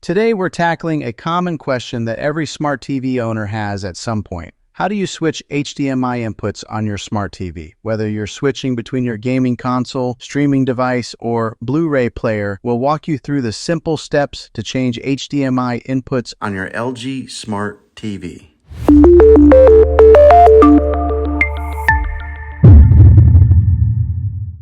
Today we're tackling a common question that every smart TV owner has at some point. How do you switch HDMI inputs on your smart TV? Whether you're switching between your gaming console, streaming device, or Blu-ray player, we'll walk you through the simple steps to change HDMI inputs on your LG Smart TV.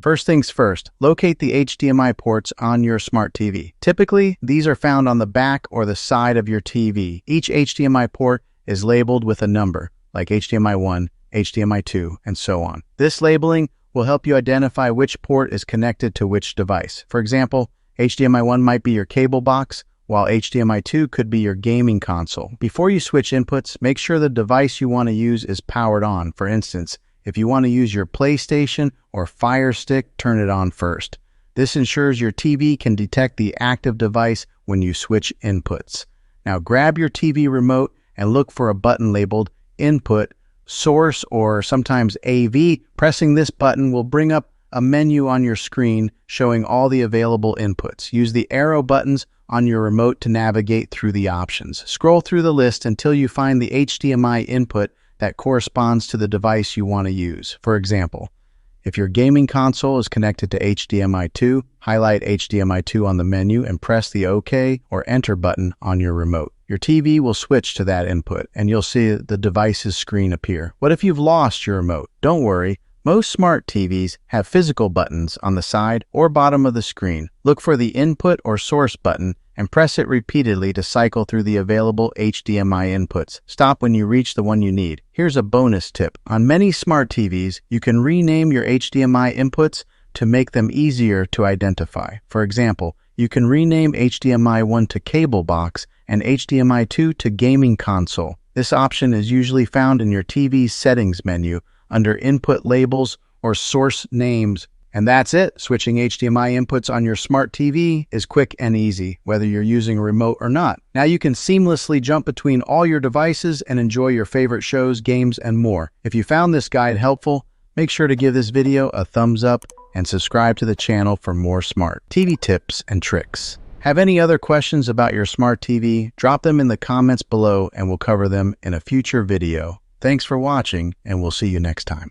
First things first, locate the HDMI ports on your smart TV. Typically, these are found on the back or the side of your TV. Each HDMI port is labeled with a number, like HDMI 1, HDMI 2, and so on. This labeling will help you identify which port is connected to which device. For example, HDMI 1 might be your cable box, while HDMI 2 could be your gaming console. Before you switch inputs, make sure the device you want to use is powered on. For instance, if you want to use your PlayStation or Fire Stick, turn it on first. This ensures your TV can detect the active device when you switch inputs. Now grab your TV remote and look for a button labeled Input, Source, or sometimes AV. Pressing this button will bring up a menu on your screen showing all the available inputs. Use the arrow buttons on your remote to navigate through the options. Scroll through the list until you find the HDMI input that corresponds to the device you want to use. For example, if your gaming console is connected to HDMI 2, highlight HDMI 2 on the menu and press the OK or Enter button on your remote. Your TV will switch to that input and you'll see the device's screen appear. What if you've lost your remote? Don't worry. Most smart TVs have physical buttons on the side or bottom of the screen. Look for the Input or Source button and press it repeatedly to cycle through the available HDMI inputs. Stop when you reach the one you need. Here's a bonus tip. On many smart TVs, you can rename your HDMI inputs to make them easier to identify. For example, you can rename HDMI 1 to cable box and HDMI 2 to gaming console. This option is usually found in your TV's settings menu under input labels or source names. And that's it. Switching HDMI inputs on your smart TV is quick and easy, whether you're using a remote or not. Now you can seamlessly jump between all your devices and enjoy your favorite shows, games, and more. If you found this guide helpful, make sure to give this video a thumbs up and subscribe to the channel for more smart TV tips and tricks. Have any other questions about your smart TV? Drop them in the comments below and we'll cover them in a future video. Thanks for watching, and we'll see you next time.